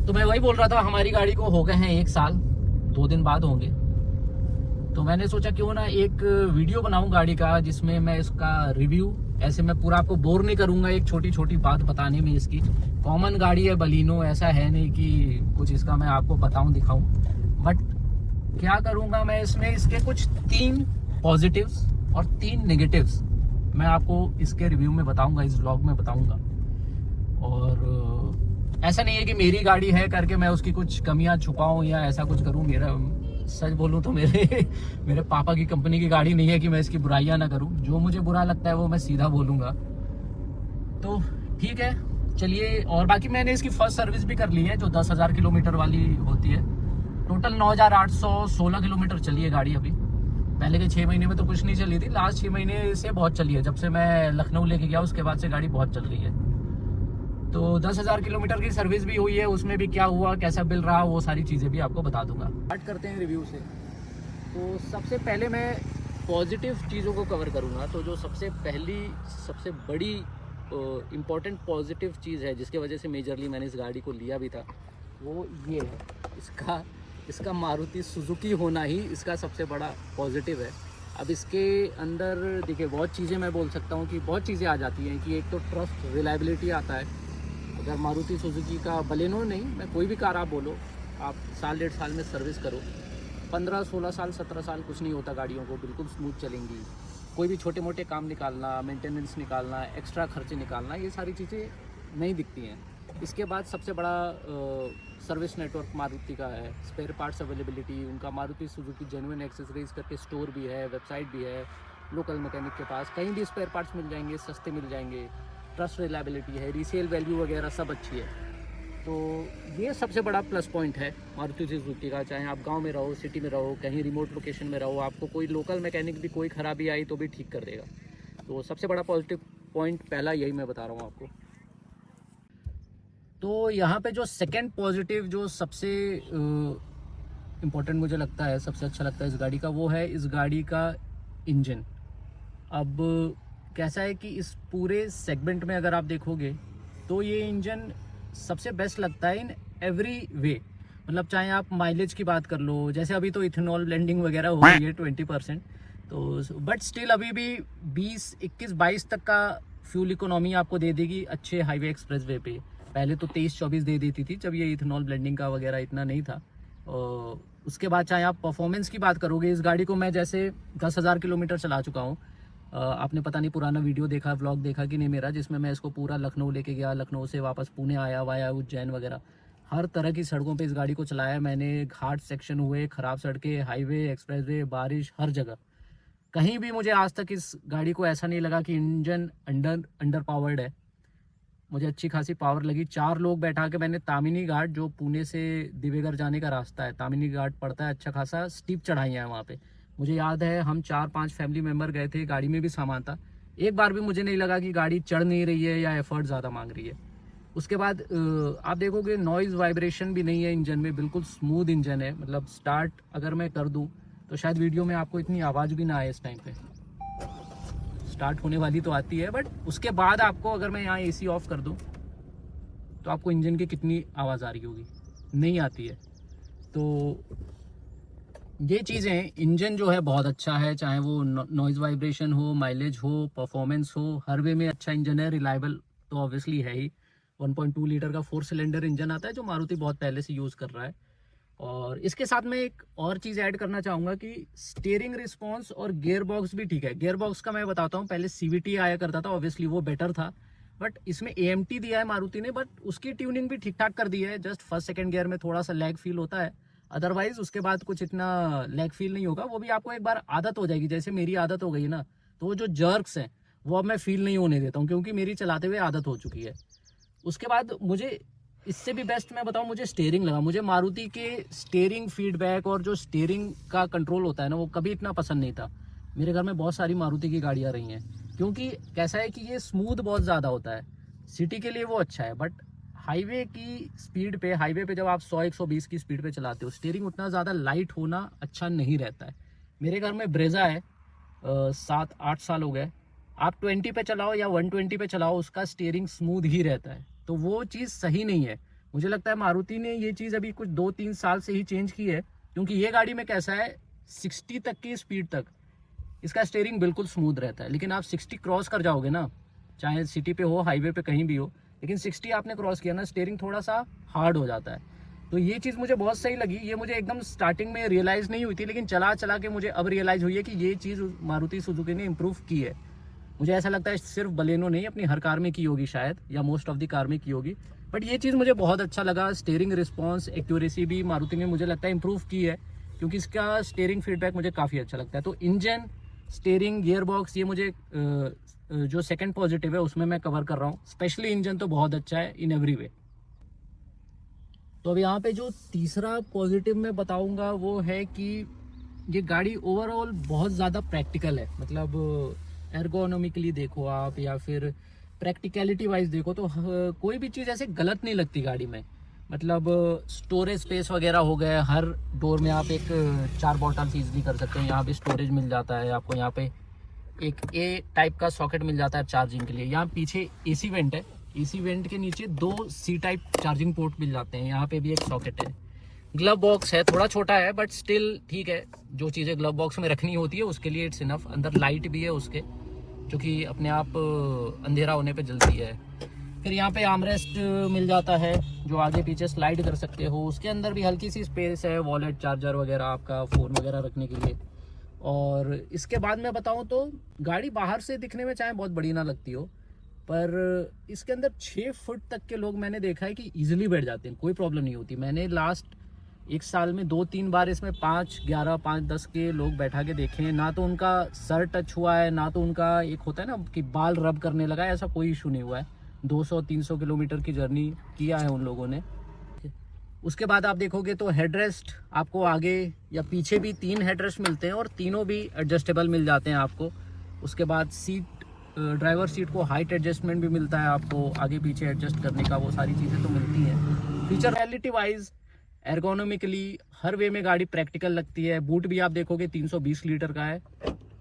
तो मैं वही बोल रहा था, हमारी गाड़ी को हो गए हैं 1 साल, 2 दिन बाद होंगे। तो मैंने सोचा क्यों ना एक वीडियो बनाऊं गाड़ी का, जिसमें मैं इसका रिव्यू, ऐसे मैं पूरा आपको बोर नहीं करूंगा एक छोटी छोटी बात बताने में। इसकी कॉमन गाड़ी है बलिनो, ऐसा है नहीं कि कुछ इसका मैं आपको बताऊं दिखाऊं। बट क्या करूंगा मैं इसमें, इसके कुछ 3 पॉजिटिव्स और 3 नेगेटिव्स मैं आपको इसके रिव्यू में बताऊंगा, इस व्लॉग में बताऊंगा। और ऐसा नहीं है कि मेरी गाड़ी है करके मैं उसकी कुछ कमियां छुपाऊं या ऐसा कुछ करूं। मेरा सच बोलूं तो मेरे पापा की कंपनी की गाड़ी नहीं है कि मैं इसकी बुराइयां ना करूं। जो मुझे बुरा लगता है वो मैं सीधा बोलूंगा। तो ठीक है, चलिए। और बाकी मैंने इसकी फर्स्ट सर्विस भी कर ली है, जो 10,000 किलोमीटर वाली होती है। टोटल 9,816 किलोमीटर चली है गाड़ी अभी। पहले के 6 महीने में तो कुछ नहीं चली थी, लास्ट 6 महीने से बहुत चली है। जब से मैं लखनऊ लेके गया उसके बाद से गाड़ी बहुत चल रही है। तो 10,000 किलोमीटर की सर्विस भी हुई है, उसमें भी क्या हुआ, कैसा बिल रहा, वो सारी चीज़ें भी आपको बता दूंगा। स्टार्ट करते हैं रिव्यू से। तो सबसे पहले मैं पॉजिटिव चीज़ों को कवर करूंगा। तो जो सबसे पहली, सबसे बड़ी इम्पॉर्टेंट पॉजिटिव चीज़ है जिसके वजह से मेजरली मैंने इस गाड़ी को लिया भी था, वो ये है, इसका मारुति सुजुकी होना ही इसका सबसे बड़ा पॉजिटिव है। अब इसके अंदर देखिए बहुत चीज़ें मैं बोल सकता हूँ कि बहुत चीज़ें आ जाती हैं कि एक तो ट्रस्ट, रिलायबिलिटी आता है। अगर मारुति सुजुकी का, बलेनो नहीं, मैं कोई भी कार आप बोलो, आप साल 1.5 साल में सर्विस करो, 15, 16 साल, 17 साल कुछ नहीं होता गाड़ियों को, बिल्कुल स्मूथ चलेंगी। कोई भी छोटे मोटे काम निकालना, मेंटेनेंस निकालना, एक्स्ट्रा खर्चे निकालना, ये सारी चीज़ें नहीं दिखती हैं। इसके बाद सबसे बड़ा सर्विस नेटवर्क मारुति का है, स्पेयर पार्ट्स अवेलेबिलिटी उनका, मारुति सुजुकी जेन्युइन एक्सेसरीज करके स्टोर भी है, वेबसाइट भी है। लोकल मैकेनिक के पास कहीं भी स्पेयर पार्ट्स मिल जाएंगे, सस्ते मिल जाएंगे। ट्रस्ट, रिलायबिलिटी है, रीसेल वैल्यू वगैरह सब अच्छी है। तो ये सबसे बड़ा प्लस पॉइंट है मारुति सुजुकी का। चाहे आप गांव में रहो, सिटी में रहो, कहीं रिमोट लोकेशन में रहो, आपको कोई लोकल मैकेनिक भी कोई ख़राबी आई तो भी ठीक कर देगा। तो सबसे बड़ा पॉजिटिव पॉइंट पहला यही मैं बता रहा हूँ आपको। तो यहाँ पे जो सेकंड पॉजिटिव, जो सबसे इम्पोर्टेंट मुझे लगता है, सबसे अच्छा लगता है इस गाड़ी का, वो है इस गाड़ी का इंजन। अब कैसा है कि इस पूरे सेगमेंट में अगर आप देखोगे तो ये इंजन सबसे बेस्ट लगता है इन एवरी वे। मतलब चाहे आप माइलेज की बात कर लो, जैसे अभी तो इथेनॉल ब्लेंडिंग वगैरह हो रही है 20%, तो बट स्टिल अभी भी 20, 21, 22 तक का फ्यूल इकोनॉमी आपको दे देगी अच्छे हाईवे एक्सप्रेस वे पे। पहले तो 23, 24 दे देती थी जब ये इथेनॉल ब्लेंडिंग का वगैरह इतना नहीं था। और उसके बाद चाहे आप परफॉर्मेंस की बात करोगे, इस गाड़ी को मैं जैसे 10,000 किलोमीटर चला चुका हूँ। आपने पता नहीं पुराना वीडियो देखा, व्लॉग देखा कि नहीं मेरा, जिसमें मैं इसको पूरा लखनऊ लेके गया, लखनऊ से वापस पुणे आया, वाया उज्जैन वगैरह, हर तरह की सड़कों पे इस गाड़ी को चलाया मैंने। घाट सेक्शन हुए, ख़राब सड़कें, हाईवे, एक्सप्रेसवे, बारिश, हर जगह कहीं भी मुझे आज तक इस गाड़ी को ऐसा नहीं लगा कि इंजन अंडर पावर्ड है। मुझे अच्छी खासी पावर लगी। 4 लोग बैठा के मैंने तामिनी घाट, जो पुणे से दिवेगर जाने का रास्ता है, तामिनी घाट पड़ता है, अच्छा खासा स्टीप चढ़ाई है वहाँ पे। मुझे याद है हम 4-5 फैमिली मेम्बर गए थे, गाड़ी में भी सामान था। एक बार भी मुझे नहीं लगा कि गाड़ी चढ़ नहीं रही है या एफर्ट ज़्यादा मांग रही है। उसके बाद आप देखोगे नॉइज़ वाइब्रेशन भी नहीं है इंजन में, बिल्कुल स्मूथ इंजन है। मतलब स्टार्ट अगर मैं कर दूँ तो शायद वीडियो में आपको इतनी आवाज़ भी ना आए इस टाइम पे। स्टार्ट होने वाली तो आती है, बट उसके बाद आपको, अगर मैं यहाँ एसी ऑफ कर दूँ तो आपको इंजन की कितनी आवाज़ आ रही होगी, नहीं आती है। तो ये चीज़ें, इंजन जो है बहुत अच्छा है, चाहे वो नॉइज़ वाइब्रेशन हो, माइलेज हो, परफॉर्मेंस हो, हर वे में अच्छा इंजन है। रिलायबल तो ऑब्वियसली है ही। 1.2 लीटर का 4 सिलेंडर इंजन आता है जो मारुति बहुत पहले से यूज़ कर रहा है। और इसके साथ मैं एक और चीज़ ऐड करना चाहूँगा कि स्टीयरिंग रिस्पॉन्स और गियर बॉक्स भी ठीक है। गियर बॉक्स का मैं बताता हूँ, पहले CVT आया करता था, ऑब्वियसली वो बेटर था। बट इसमें AMT दिया है मारुति ने, बट उसकी ट्यूनिंग भी ठीक ठाक कर दी है। जस्ट फर्स्ट सेकंड गियर में थोड़ा सा लैग फील होता है, अदरवाइज उसके बाद कुछ इतना लैग फील नहीं होगा। वो भी आपको एक बार आदत हो जाएगी, जैसे मेरी आदत हो गई ना, तो वो जो जर्क्स हैं वो अब मैं फील नहीं होने देता हूँ, क्योंकि मेरी चलाते हुए आदत हो चुकी है। उसके बाद मुझे इससे भी बेस्ट मैं बताऊं, मुझे स्टीयरिंग लगा। मुझे मारुति के स्टीयरिंग फीडबैक और जो स्टीयरिंग का कंट्रोल होता है ना, वो कभी इतना पसंद नहीं था। मेरे घर में बहुत सारी मारुति की गाड़ियाँ रही हैं, क्योंकि कैसा है कि ये स्मूथ बहुत ज़्यादा होता है। सिटी के लिए वो अच्छा है, बट हाईवे की स्पीड पे, हाईवे पे जब आप 100-120 की स्पीड पे चलाते हो, स्टीयरिंग उतना ज़्यादा लाइट होना अच्छा नहीं रहता है। मेरे घर में ब्रेजा है, 7-8 साल हो गए। आप 20 पे चलाओ या 120 पे चलाओ, उसका स्टीयरिंग स्मूथ ही रहता है। तो वो चीज़ सही नहीं है। मुझे लगता है मारुति ने ये चीज़ अभी कुछ 2-3 साल से ही चेंज की है, क्योंकि ये गाड़ी में कैसा है 60 तक की स्पीड तक इसका स्टीयरिंग बिल्कुल स्मूथ रहता है, लेकिन आप 60 क्रॉस कर जाओगे ना, चाहे सिटी पे हो हाईवे पे कहीं भी हो, लेकिन 60 आपने क्रॉस किया ना स्टीयरिंग थोड़ा सा हार्ड हो जाता है। तो ये चीज़ मुझे बहुत सही लगी, ये मुझे एकदम स्टार्टिंग में रियलाइज़ नहीं हुई थी, लेकिन चला चला के मुझे अब रियलाइज़ हुई है कि ये चीज़ मारुति सुजुकी ने इम्प्रूव की है। मुझे ऐसा लगता है सिर्फ बलेनो नहीं, अपनी हर कार में की होगी शायद, या मोस्ट ऑफ द कार में की होगी, बट ये चीज़ मुझे बहुत अच्छा लगा। स्टीयरिंग रिस्पॉन्स, एक्यूरेसी भी मारुति ने मुझे लगता है इम्प्रूव की है, क्योंकि इसका स्टीयरिंग फीडबैक मुझे काफ़ी अच्छा लगता है। तो इंजन, स्टीयरिंग, गियर बॉक्स, ये मुझे जो सेकंड पॉजिटिव है उसमें मैं कवर कर रहा हूँ। स्पेशली इंजन तो बहुत अच्छा है इन एवरी वे। तो अब यहाँ पे जो तीसरा पॉजिटिव मैं बताऊंगा वो है कि ये गाड़ी ओवरऑल बहुत ज़्यादा प्रैक्टिकल है। मतलब एर्गोनॉमिकली देखो आप या फिर प्रैक्टिकलिटी वाइज देखो तो कोई भी चीज़ ऐसे गलत नहीं लगती गाड़ी में। मतलब स्टोरेज स्पेस वगैरह हो गए, हर डोर में आप एक 4 बॉटल्स ईजिली कर सकते हैं। यहाँ पे स्टोरेज मिल जाता है आपको, यहाँ पे एक ए टाइप का सॉकेट मिल जाता है चार्जिंग के लिए। यहाँ पीछे एसी वेंट है, एसी वेंट के नीचे 2 सी टाइप चार्जिंग पोर्ट मिल जाते हैं। यहाँ पे भी एक सॉकेट है। ग्लव बॉक्स है, थोड़ा छोटा है बट स्टिल ठीक है, जो चीज़ें ग्लव बॉक्स में रखनी होती है उसके लिए इट्स इनफ। अंदर लाइट भी है उसके, जो कि अपने आप अंधेरा होने पे जलती है। फिर यहाँ पे आर्मरेस्ट मिल जाता है जो आगे पीछे स्लाइड कर सकते हो। उसके अंदर भी हल्की सी स्पेस है, वॉलेट, चार्जर वगैरह, आपका फ़ोन वगैरह रखने के लिए। और इसके बाद मैं बताऊँ तो गाड़ी बाहर से दिखने में चाहे बहुत बड़ी ना लगती हो, पर इसके अंदर 6 फुट तक के लोग मैंने देखा है कि इजीली बैठ जाते हैं, कोई प्रॉब्लम नहीं होती। मैंने लास्ट 1 साल में 2-3 बार इसमें 5, 11, 5, 10 के लोग बैठा के देखे हैं। ना तो उनका सर टच हुआ है, ना तो उनका एक होता है ना कि बाल रब करने लगा है, ऐसा कोई इशू नहीं हुआ है। 200-300 किलोमीटर की जर्नी किया है उन लोगों ने। उसके बाद आप देखोगे तो हेडरेस्ट आपको आगे या पीछे भी 3 हेडरेस्ट मिलते हैं और तीनों भी एडजस्टेबल मिल जाते हैं आपको। उसके बाद सीट, ड्राइवर सीट को हाइट एडजस्टमेंट भी मिलता है आपको, आगे पीछे एडजस्ट करने का, वो सारी चीज़ें तो मिलती हैं। फीचर रियलिटी वाइज, एर्गोनॉमिकली हर वे में गाड़ी प्रैक्टिकल लगती है। बूट भी आप देखोगे 320 लीटर का है,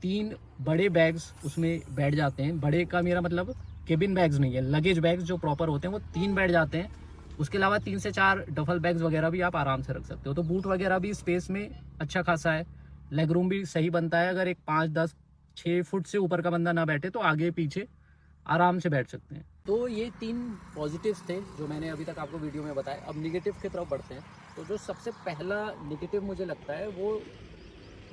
3 बड़े बैग्स उसमें बैठ जाते हैं। बड़े का मेरा मतलब केबिन बैग्स नहीं है, लगेज बैग्स जो प्रॉपर होते हैं वो 3 बैठ जाते हैं। उसके अलावा 3 से 4 डफल बैग्स वगैरह भी आप आराम से रख सकते हो। तो बूट वगैरह भी स्पेस में अच्छा खासा है। लेग रूम भी सही बनता है, अगर एक 5, 10, 6 फुट से ऊपर का बंदा ना बैठे तो आगे पीछे आराम से बैठ सकते हैं। तो ये 3 पॉजिटिव्स थे जो मैंने अभी तक आपको वीडियो में बताए। अब निगेटिव की तरफ बढ़ते हैं। तो जो सबसे पहला निगेटिव मुझे लगता है वो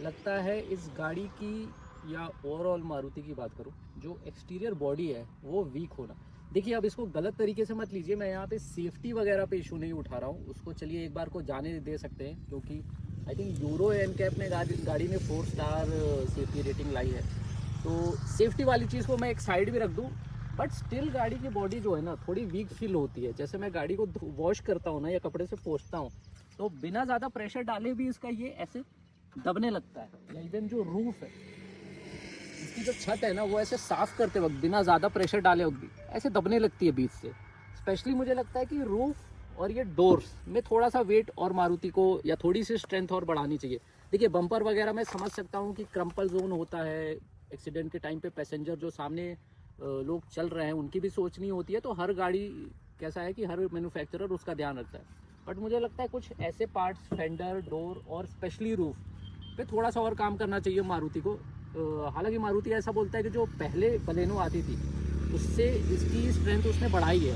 लगता है इस गाड़ी की, या ओवरऑल मारुति की बात करूं, जो एक्सटीरियर बॉडी है वो वीक होना। देखिए अब इसको गलत तरीके से मत लीजिए, मैं यहाँ पे सेफ्टी वगैरह पे इशू नहीं उठा रहा हूँ, उसको चलिए एक बार को जाने दे सकते हैं, क्योंकि आई थिंक यूरो एनकैप ने गाड़ी में 4 स्टार सेफ्टी रेटिंग लाई है। तो सेफ्टी वाली चीज़ को मैं एक साइड भी रख दूँ, बट स्टिल गाड़ी की बॉडी जो है ना थोड़ी वीक फील होती है। जैसे मैं गाड़ी को वॉश करता हूँ ना या कपड़े से पोंछता हूँ, तो बिना ज़्यादा प्रेशर डाले भी इसका ये ऐसे दबने लगता है। या इवन जो रूफ है, इसकी जो छत है ना, वो ऐसे साफ करते वक्त बिना ज़्यादा प्रेशर डाले वक्त भी ऐसे दबने लगती है बीच से। स्पेशली मुझे लगता है कि रूफ और ये डोर्स में थोड़ा सा वेट और मारुति को या थोड़ी सी स्ट्रेंथ और बढ़ानी चाहिए। देखिए बम्पर वगैरह मैं समझ सकता हूँ कि क्रम्पल जोन होता है, एक्सीडेंट के टाइम पे पैसेंजर जो सामने लोग चल रहे हैं उनकी भी सोचनी होती है। तो हर गाड़ी कैसा है कि हर मैन्युफैक्चरर उसका ध्यान रखता है, बट मुझे लगता है कुछ ऐसे पार्ट्स, फेंडर, डोर और स्पेशली रूफ पे थोड़ा सा और काम करना चाहिए मारुति को। हालांकि मारुति ऐसा बोलता है कि जो पहले बलेनो आती थी उससे इसकी स्ट्रेंथ उसने बढ़ाई है,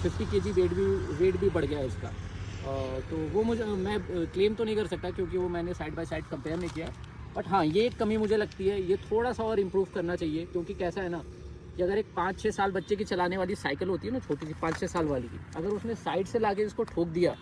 50 kg वेट भी बढ़ गया है इसका। तो वो मैं क्लेम तो नहीं कर सकता क्योंकि वो मैंने साइड बाय साइड कंपेयर नहीं किया, बट हाँ ये एक कमी मुझे लगती है, ये थोड़ा सा और इम्प्रूव करना चाहिए। क्योंकि कैसा है ना कि अगर एक 5-6 साल बच्चे की चलाने वाली साइकिल होती है ना, छोटी सी 5-6 साल वाली की, अगर उसने साइड से लाके इसको ठोक दिया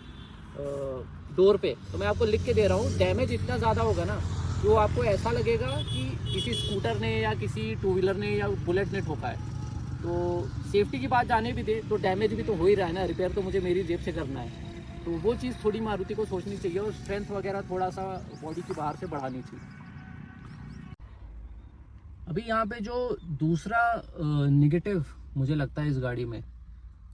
डोर पे, तो मैं आपको लिख के दे रहा हूँ डैमेज इतना ज़्यादा होगा ना कि वो आपको ऐसा लगेगा कि किसी स्कूटर ने या किसी 2 व्हीलर ने या बुलेट ने ठोका है। तो सेफ्टी की बात जाने भी दे तो डैमेज भी तो हो ही रहा है ना, रिपेयर तो मुझे मेरी जेब से करना है। तो वो चीज़ थोड़ी मारुति को सोचनी चाहिए और स्ट्रेंथ वगैरह थोड़ा सा बॉडी की बाहर से बढ़ानी चाहिए। अभी यहाँ पे जो दूसरा निगेटिव मुझे लगता है इस गाड़ी में,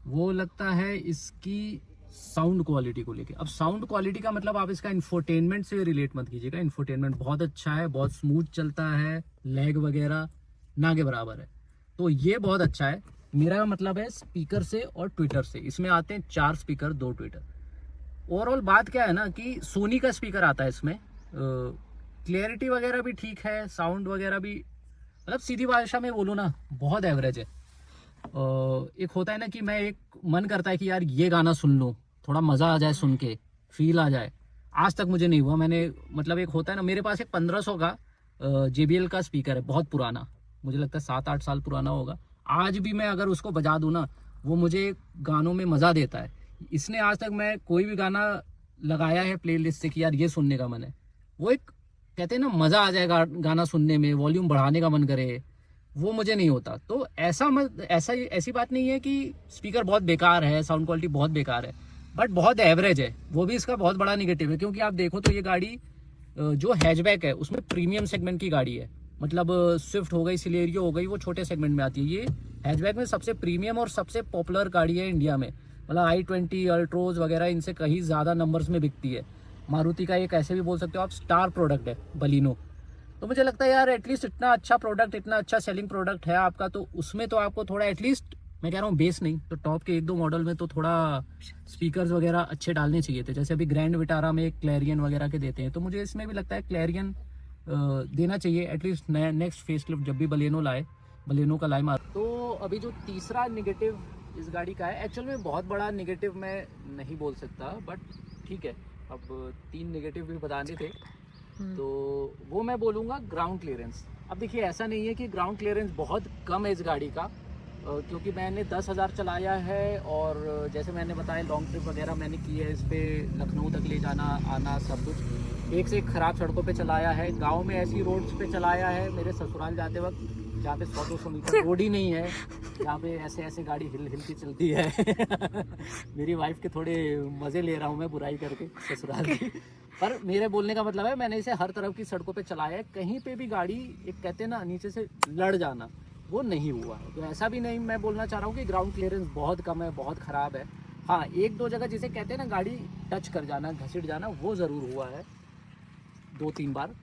वो लगता है इसकी साउंड क्वालिटी को लेके। अब साउंड क्वालिटी का मतलब आप इसका इंफोटेनमेंट से रिलेट मत कीजिएगा। इंफोटेनमेंट बहुत अच्छा है, बहुत स्मूथ चलता है, लैग वगैरह ना के बराबर है, तो ये बहुत अच्छा है। मेरा मतलब है स्पीकर से और ट्विटर से। इसमें आते हैं 4 स्पीकर 2 ट्विटर। ओवरऑल बात क्या है ना कि सोनी का स्पीकर आता है इसमें, क्लियरिटी वगैरह भी ठीक है, साउंड वगैरह भी मतलब सीधी भाषा में बोलूँ ना बहुत एवरेज है। एक होता है ना कि मैं एक मन करता है कि यार ये गाना सुन लो, थोड़ा मज़ा आ जाए सुन के, फील आ जाए। आज तक मुझे नहीं हुआ। मैंने मतलब एक होता है ना, मेरे पास एक 1500 का JBL का स्पीकर है, बहुत पुराना, मुझे लगता है 7-8 साल पुराना होगा। आज भी मैं अगर उसको बजा दूँ ना, वो मुझे गानों में मज़ा देता है। इसने आज तक मैं कोई भी गाना लगाया है प्लेलिस्ट से कि यार ये सुनने का मन है, वो एक कहते हैं ना मज़ा आ जाएगा गाना सुनने में, वॉल्यूम बढ़ाने का मन करे, वो मुझे नहीं होता। तो ऐसी बात नहीं है कि स्पीकर बहुत बेकार है, साउंड क्वालिटी बहुत बेकार है, बट बहुत एवरेज है। वो भी इसका बहुत बड़ा निगेटिव है, क्योंकि आप देखो तो ये गाड़ी जो हैचबैक है उसमें प्रीमियम सेगमेंट की गाड़ी है। मतलब स्विफ्ट हो गई, सिलेरियो हो गई, वो छोटे सेगमेंट में आती है। ये हैचबैक में सबसे प्रीमियम और सबसे पॉपुलर गाड़ी है इंडिया में। मतलब i20 अल्ट्रोज वगैरह इनसे कहीं ज़्यादा नंबर्स में बिकती है। मारुति का एक ऐसे भी बोल सकते हो आप स्टार प्रोडक्ट है बलिनो। तो मुझे लगता है यार एटलीस्ट इतना अच्छा प्रोडक्ट, इतना अच्छा सेलिंग प्रोडक्ट है आपका, तो उसमें तो आपको थोड़ा एटलीस्ट, मैं कह रहा हूँ बेस नहीं तो टॉप के 1-2 मॉडल में तो थोड़ा स्पीकर्स वगैरह अच्छे डालने चाहिए थे। जैसे अभी ग्रैंड विटारा में क्लैरियन वगैरह के देते हैं, तो मुझे इसमें भी लगता है क्लैरियन देना चाहिए एटलीस्ट नेक्स्ट फेसलिफ्ट जब भी बलेनो लाए, बलेनो का लाए मार। तो अभी जो तीसरा निगेटिव इस गाड़ी का है, एक्चुअल में बहुत बड़ा निगेटिव मैं नहीं बोल सकता, बट ठीक है, अब 3 निगेटिव भी बताने थे तो वो मैं बोलूँगा ग्राउंड क्लियरेंस। अब देखिए ऐसा नहीं है कि ग्राउंड क्लियरेंस बहुत कम है इस गाड़ी का, क्योंकि मैंने 10,000 चलाया है और जैसे मैंने बताया लॉन्ग ट्रिप वगैरह मैंने की है इस पर, लखनऊ तक ले जाना आना सब कुछ, एक से एक ख़राब सड़कों पे चलाया है। गांव में ऐसी रोड्स पे चलाया है मेरे ससुराल जाते वक्त जहाँ पे 100-200 मीटर रोड ही नहीं है, जहाँ पे ऐसे ऐसे गाड़ी हिल हिल की चलती है। मेरी वाइफ के थोड़े मज़े ले रहा हूँ मैं बुराई करके ससुराल की, पर मेरे बोलने का मतलब है मैंने इसे हर तरफ की सड़कों पे चलाया है। कहीं पे भी गाड़ी एक कहते हैं ना नीचे से लड़ जाना, वो नहीं हुआ है। तो ऐसा भी नहीं मैं बोलना चाह रहा हूँ कि ग्राउंड क्लियरेंस बहुत कम है, बहुत ख़राब है। हाँ, 1-2 जगह जिसे कहते हैं ना गाड़ी टच कर जाना, घसीट जाना, वो ज़रूर हुआ है 2-3 बार।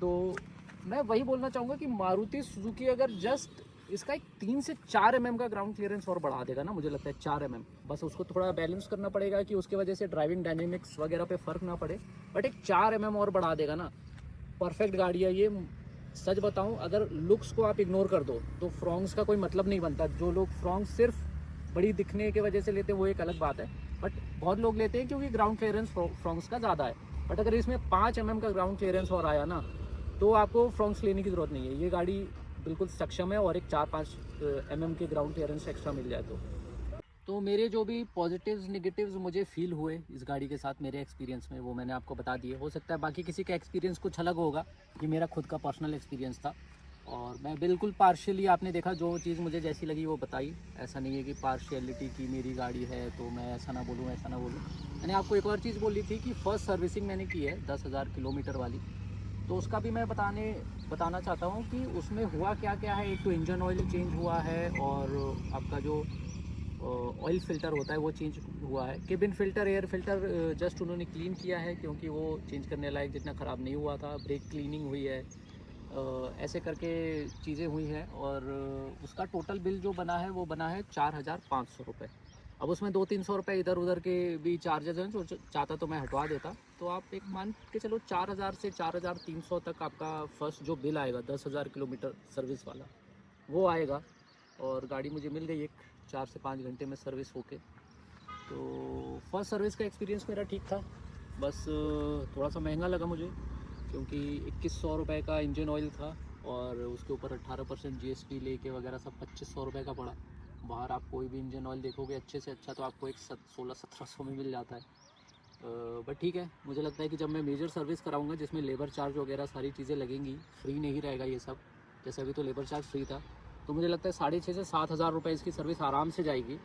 तो मैं वही बोलना चाहूँगा कि मारुति सुजुकी अगर जस्ट इसका एक 3 से 4 mm का ग्राउंड क्लियरेंस और बढ़ा देगा ना, मुझे लगता है 4 mm, बस उसको थोड़ा बैलेंस करना पड़ेगा कि उसके वजह से ड्राइविंग डायनेमिक्स वगैरह पे फ़र्क ना पड़े, बट एक 4 mm और बढ़ा देगा ना, परफेक्ट गाड़ी है ये। सच बताऊं, अगर लुक्स को आप इग्नोर कर दो तो फ्रॉन्क्स का कोई मतलब नहीं बनता। जो लोग फ्रॉन्क्स सिर्फ बड़ी दिखने की वजह से लेते हैं वो एक अलग बात है, बट बहुत लोग लेते हैं क्योंकि ग्राउंड क्लियरेंस फ्रॉन्क्स का ज़्यादा है। बट अगर इसमें 5 mm का ग्राउंड क्लियरेंस और आया ना, तो आपको फ्रॉन्क्स लेने की ज़रूरत नहीं है। ये गाड़ी बिल्कुल सक्षम है, और एक 4-5 mm के ग्राउंड क्लियरेंस एक्स्ट्रा मिल जाए तो मेरे जो भी पॉजिटिव्स निगेटिव्स मुझे फील हुए इस गाड़ी के साथ मेरे एक्सपीरियंस में, वो मैंने आपको बता दिए। हो सकता है बाकी किसी का एक्सपीरियंस कुछ अलग होगा, ये मेरा खुद का पर्सनल एक्सपीरियंस था और मैं बिल्कुल पार्शियली, आपने देखा जो चीज़ मुझे जैसी लगी वो बताई। ऐसा नहीं है कि पार्शियलिटी की मेरी गाड़ी है तो मैं ऐसा ना बोलूँ ऐसा ना बोलूँ। मैंने आपको एक और चीज़ बोली थी कि फ़र्स्ट सर्विसिंग मैंने की है 10,000 किलोमीटर वाली, तो उसका भी मैं बताना चाहता हूँ कि उसमें हुआ क्या क्या है। एक तो इंजन ऑयल चेंज हुआ है और आपका जो ऑयल फ़िल्टर होता है वो चेंज हुआ है। Cabin filter, air filter just उन्होंने क्लीन किया है क्योंकि वो चेंज करने लायक जितना ख़राब नहीं हुआ था। ब्रेक क्लीनिंग हुई है, ऐसे करके चीज़ें हुई हैं और उसका टोटल बिल जो बना है वो बना है 4,500 रुपये। अब उसमें 200-300 रुपये इधर उधर के भी चार्जेस हैं, जो चाहता तो मैं हटवा देता। तो आप एक मान के चलो 4,000 से 4,300 तक आपका फर्स्ट जो बिल आएगा 10,000 किलोमीटर सर्विस वाला वो आएगा। और गाड़ी मुझे मिल गई एक 4 से 5 घंटे में सर्विस होके। तो फर्स्ट सर्विस का एक्सपीरियंस मेरा ठीक था, बस थोड़ा सा महंगा लगा मुझे क्योंकि 2100 रुपये का इंजन ऑयल था और उसके ऊपर 18% GST लेके वगैरह सब 2500 रुपये का पड़ा। बाहर आप कोई भी इंजन ऑयल देखोगे अच्छे से अच्छा तो आपको एक 1600-1700 में मिल जाता है। बट ठीक है, मुझे लगता है कि जब मैं मेजर सर्विस कराऊंगा जिसमें लेबर चार्ज वगैरह सारी चीज़ें लगेंगी, फ्री नहीं रहेगा ये सब, जैसे अभी तो लेबर चार्ज फ्री था, तो मुझे लगता है 6,500 से 7,000 रुपये इसकी सर्विस आराम से जाएगी।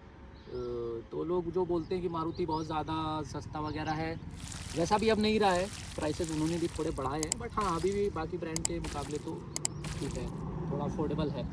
तो लोग जो बोलते हैं कि मारुति बहुत ज़्यादा सस्ता वगैरह है, वैसा भी अब नहीं रहा है, प्राइसेस उन्होंने भी थोड़े बढ़ाए हैं, बट हाँ अभी भी बाकी ब्रांड के मुकाबले तो ठीक है, थोड़ा अफोर्डेबल है।